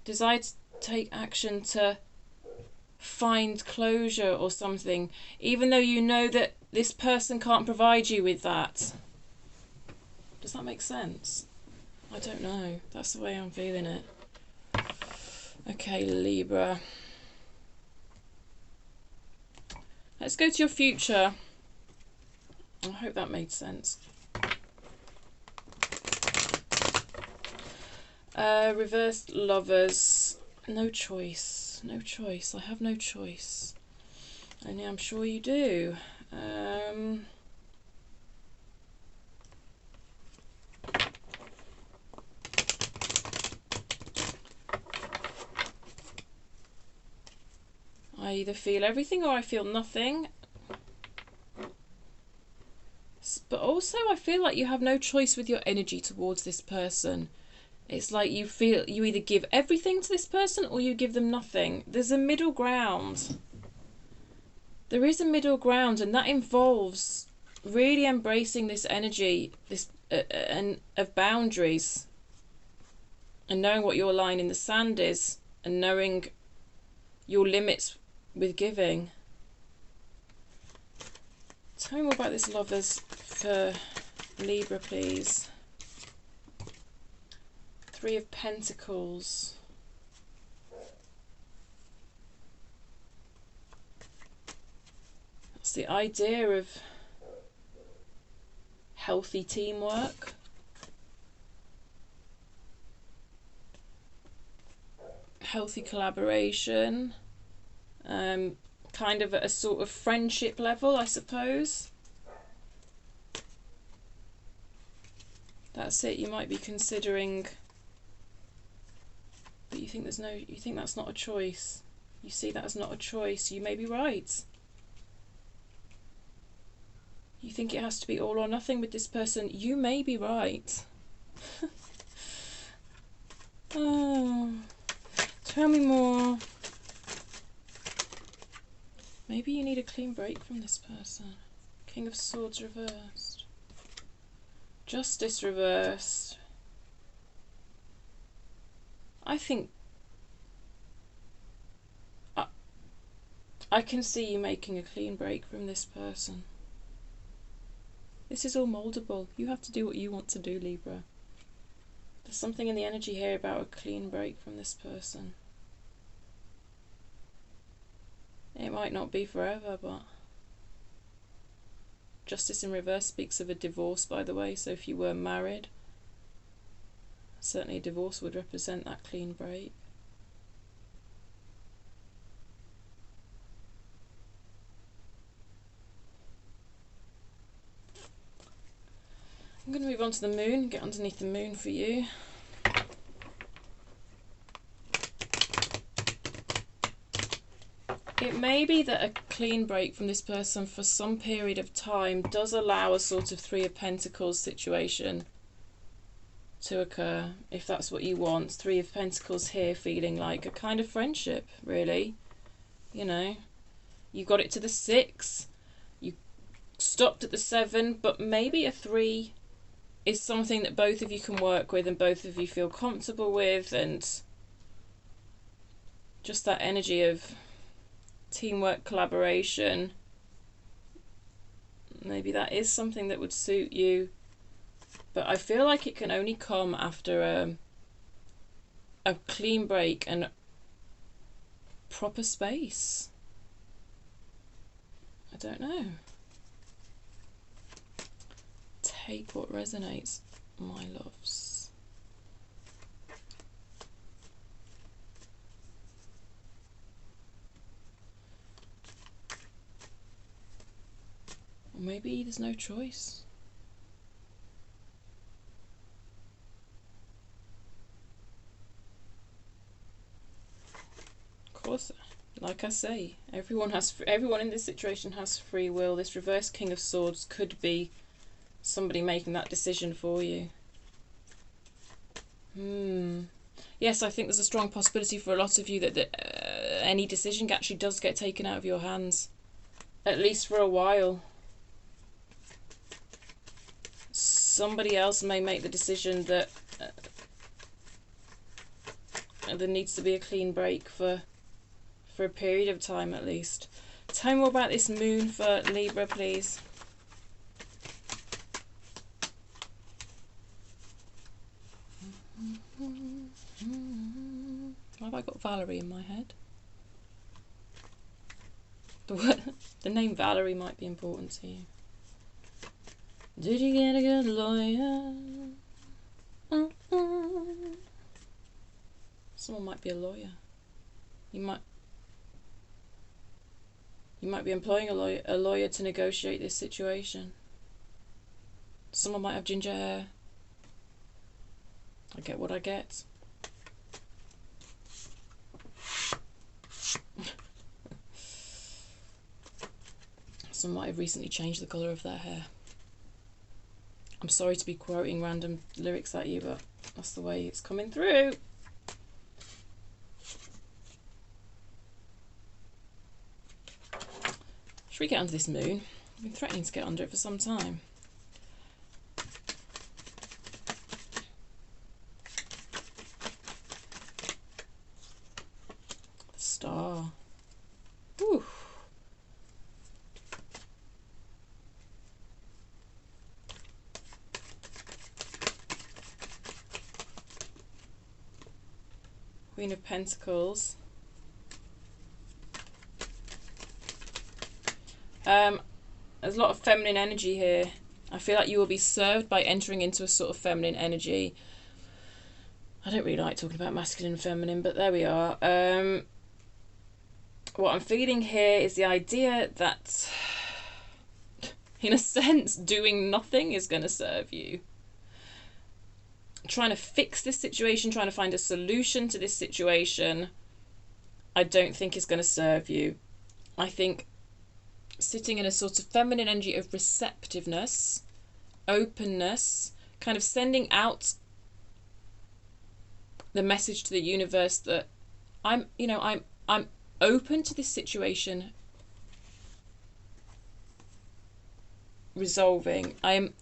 Desire to take action to find closure or something, even though you know that this person can't provide you with that. Does that make sense? I don't know. That's the way I'm feeling it. Okay, Libra. Let's go to your future. I hope that made sense. Reversed Lovers. No choice. No choice. I have no choice. And I'm sure you do. I either feel everything or I feel nothing. But also I feel like you have no choice with your energy towards this person. It's like you feel you either give everything to this person or you give them nothing. There's a middle ground. There is a middle ground, and that involves really embracing this energy, this and of boundaries, and knowing what your line in the sand is, and knowing your limits with giving. Tell me more about this Lovers for Libra, please. 3 of Pentacles. That's the idea of healthy teamwork. Healthy collaboration. Kind of at a sort of friendship level, I suppose. That's it. You might be considering, but you think that's not a choice. You see that as not a choice. You may be right. You think it has to be all or nothing with this person. You may be right. Oh, tell me more. Maybe you need a clean break from this person. King of Swords reversed. Justice reversed. I think I can see you making a clean break from this person. This is all moldable. You have to do what you want to do, Libra. There's something in the energy here about a clean break from this person. It might not be forever, but Justice in reverse speaks of a divorce, by the way, so if you were married, certainly a divorce would represent that clean break. I'm going to move on to the moon, get underneath the moon for you. It may be that a clean break from this person for some period of time does allow a sort of Three of Pentacles situation to occur, if that's what you want. Three of Pentacles here feeling like a kind of friendship, really. You know, you got it to the 6, you stopped at the 7, but maybe a 3 is something that both of you can work with and both of you feel comfortable with, and just that energy of teamwork, collaboration. Maybe that is something that would suit you, but I feel like it can only come after a clean break and proper space. I don't know. Take what resonates, my loves. Or maybe there's no choice. Of course, like I say, everyone in this situation has free will. This reverse King of Swords could be somebody making that decision for you. Yes, I think there's a strong possibility for a lot of you that any decision actually does get taken out of your hands, at least for a while. Somebody else may make the decision that there needs to be a clean break for a period of time at least. Tell me more about this moon for Libra, please. Why have I got Valerie in my head? The name Valerie might be important to you. Did you get a good lawyer? Someone might be a lawyer. You might be employing a lawyer to negotiate this situation. Someone might have ginger hair. I get what I get. Someone might have recently changed the colour of their hair. I'm sorry to be quoting random lyrics at you, but that's the way it's coming through. Should we get under this moon? I've been threatening to get under it for some time. The Star. Whew. Queen of Pentacles. There's a lot of feminine energy here. I feel like you will be served by entering into a sort of feminine energy. I don't really like talking about masculine and feminine, but there we are. What I'm feeling here is the idea that, in a sense, doing nothing is going to serve you. Trying to fix this situation, trying to find a solution to this situation, I don't think is going to serve you. I think sitting in a sort of feminine energy of receptiveness, openness, kind of sending out the message to the universe that I'm open to this situation resolving. I am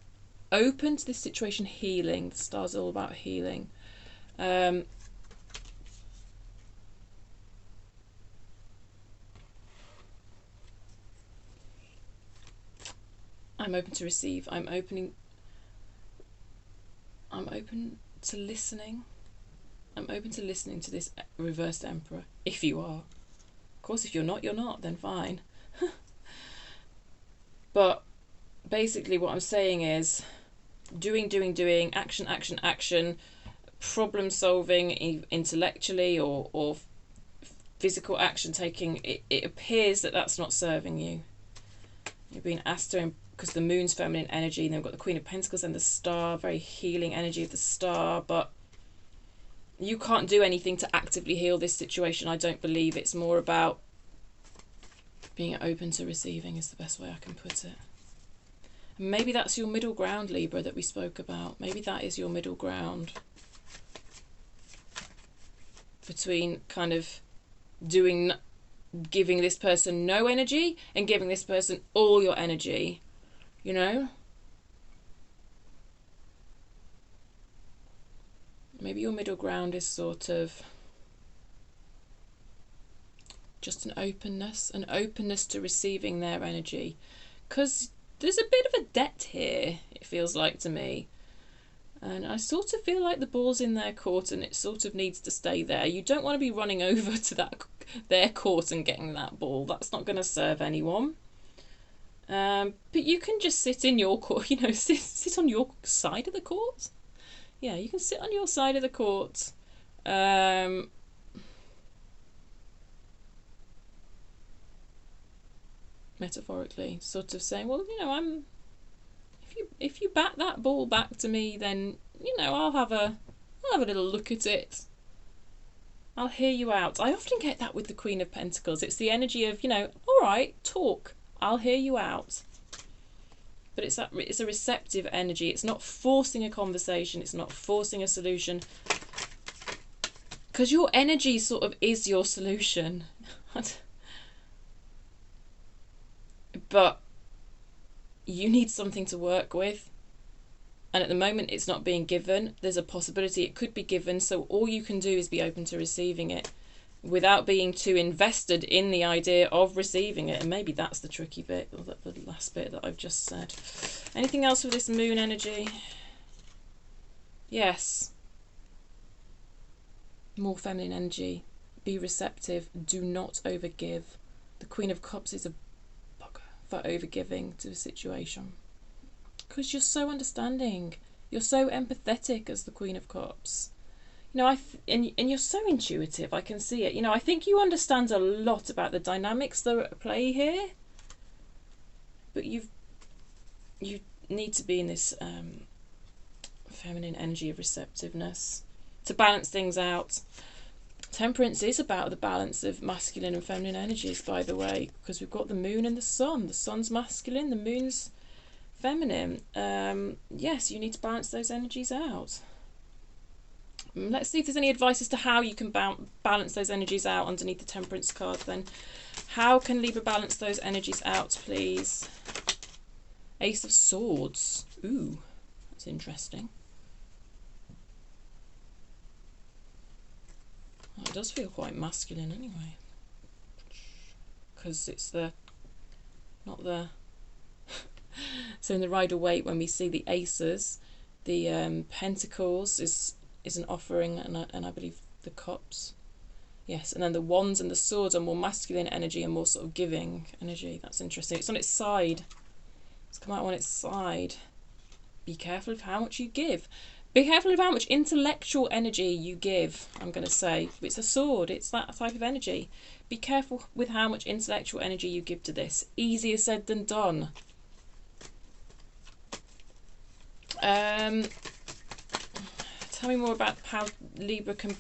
open to this situation healing. The stars are all about healing. I'm open to receive. I'm open to listening. I'm open to listening to this reversed Emperor. If you are. Of course, if you're not, then fine. But basically what I'm saying is doing, action, problem solving intellectually or physical action taking, it appears that that's not serving you. You're being asked to, because the moon's feminine energy, and then we've got the Queen of Pentacles and the star, very healing energy of the star, but you can't do anything to actively heal this situation, I don't believe. It's more about being open to receiving is the best way I can put it. And maybe that's your middle ground, Libra, that we spoke about. Maybe that is your middle ground between kind of giving this person no energy and giving this person all your energy, you know? Maybe your middle ground is sort of just an openness to receiving their energy. Because there's a bit of a debt here, it feels like to me. And I sort of feel like the ball's in their court and it sort of needs to stay there. You don't want to be running over to their court and getting that ball. That's not going to serve anyone. But you can just sit in your court, you know, sit on your side of the court. Yeah, you can sit on your side of the court. Metaphorically, sort of saying, well, you know, if you bat that ball back to me, then, you know, I'll have a little look at it. I'll hear you out. I often get that with the Queen of Pentacles. It's the energy of, you know, all right, talk. I'll hear you out. But it's a receptive energy. It's not forcing a conversation. It's not forcing a solution. Because your energy sort of is your solution. But you need something to work with. And at the moment it's not being given. There's a possibility it could be given. So all you can do is be open to receiving it without being too invested in the idea of receiving it. And maybe that's the tricky bit, or the last bit that I've just said. Anything else with this moon energy? Yes. More feminine energy. Be receptive. Do not overgive. The Queen of Cups is a bugger for overgiving to a situation. Because you're so understanding. You're so empathetic as the Queen of Cups. You know, and you're so intuitive. I can see it. You know, I think you understand a lot about the dynamics that are at play here. But you need to be in this feminine energy of receptiveness to balance things out. Temperance is about the balance of masculine and feminine energies, by the way, because we've got the moon and the sun. The sun's masculine, the moon's feminine. Yes, you need to balance those energies out. Let's see if there's any advice as to how you can balance those energies out underneath the Temperance card then. How can Libra balance those energies out, please? Ace of Swords. Ooh, that's interesting. Oh, it does feel quite masculine anyway. Because it's not the... So in the Rider-Waite, when we see the Aces, the Pentacles is an offering, and I believe the Cups. Yes, and then the Wands and the Swords are more masculine energy and more sort of giving energy. That's interesting. It's on its side. It's come out on its side. Be careful of how much you give. Be careful of how much intellectual energy you give, I'm going to say. It's a sword. It's that type of energy. Be careful with how much intellectual energy you give to this. Easier said than done. Tell me more about how Libra can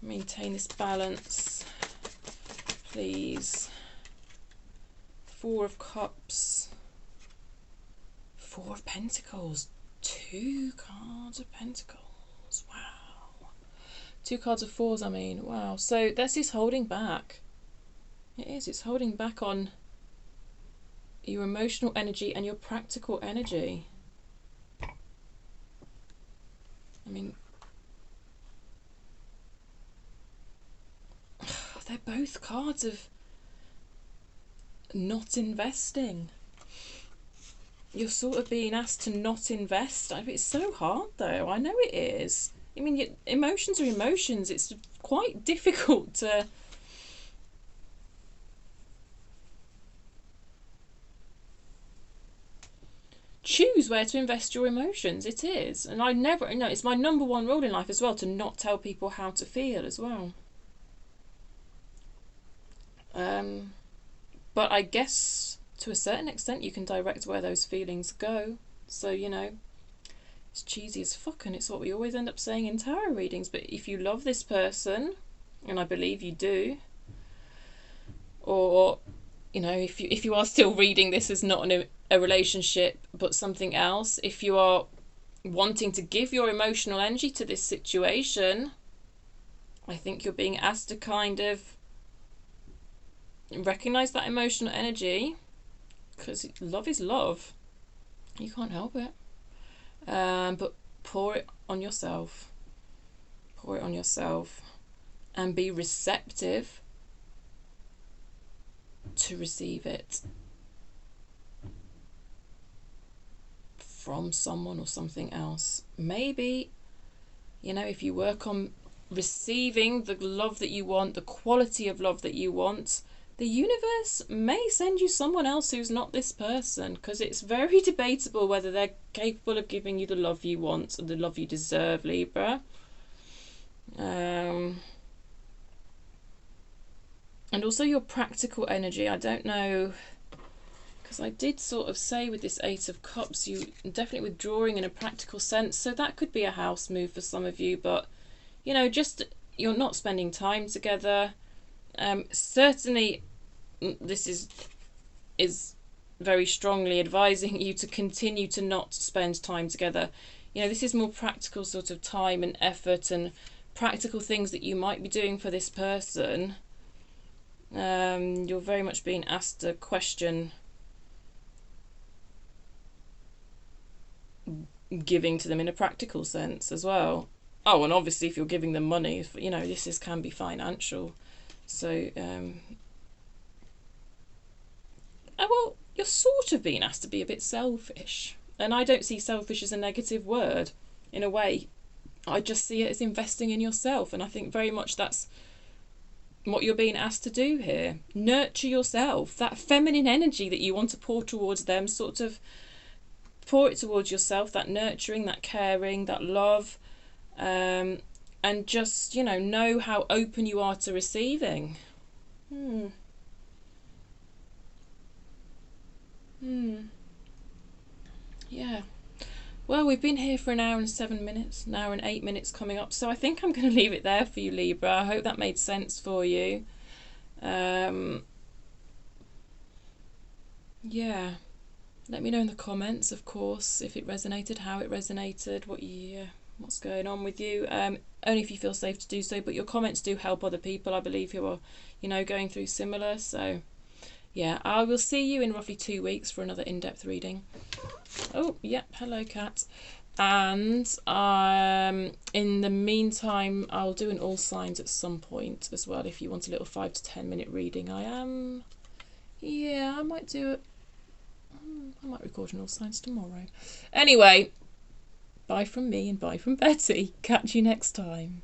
maintain this balance, please. Four of Cups. Four of Pentacles. 2 cards of Pentacles. Wow. 2 cards of fours, I mean. Wow. So this is holding back. It is. It's holding back on your emotional energy and your practical energy. I mean, they're both cards of not investing. You're sort of being asked to not invest. It's so hard though. I know it is. I mean, emotions are emotions. It's quite difficult to choose where to invest your emotions. It is. And I never, it's my number one rule in life as well, to not tell people how to feel as well. But I guess to a certain extent you can direct where those feelings go. So, it's cheesy as fuck, and it's what we always end up saying in tarot readings. But if you love this person, and I believe you do, or if you are still reading this as not a relationship but something else, if you are wanting to give your emotional energy to this situation, I think you're being asked to kind of recognize that emotional energy, because love is love. You can't help it. But pour it on yourself. Pour it on yourself and be receptive to receive it from someone or something else. Maybe, if you work on receiving the love that you want, the quality of love that you want, the universe may send you someone else who's not this person, because it's very debatable whether they're capable of giving you the love you want or the love you deserve, Libra. And also your practical energy. I don't know, because I did sort of say with this Eight of Cups, you definitely withdrawing in a practical sense. So that could be a house move for some of you, but just you're not spending time together. Certainly this is very strongly advising you to continue to not spend time together. This is more practical sort of time and effort and practical things that you might be doing for this person. You're very much being asked to question giving to them in a practical sense as well. Oh, and obviously if you're giving them money, this can be financial. So, well, you're sort of being asked to be a bit selfish. And I don't see selfish as a negative word, in a way. I just see it as investing in yourself. And I think very much that's what you're being asked to do here. Nurture yourself. That feminine energy that you want to pour towards them, sort of pour it towards yourself. That nurturing, that caring, that love. And just, know how open you are to receiving. Yeah. Well, we've been here for 1 hour and 7 minutes, 1 hour and 8 minutes coming up. So I think I'm going to leave it there for you, Libra. I hope that made sense for you. Yeah. Let me know in the comments, of course, if it resonated, how it resonated, what's going on with you. Only if you feel safe to do so, but your comments do help other people, I believe, who are, going through similar. So yeah, I will see you in roughly 2 weeks for another in-depth reading. Oh, yep, hello, cat. And in the meantime, I'll do an all signs at some point as well, if you want a little 5 to 10 minute reading. I might do it. I might record an all signs tomorrow. Anyway, bye from me and bye from Betty. Catch you next time.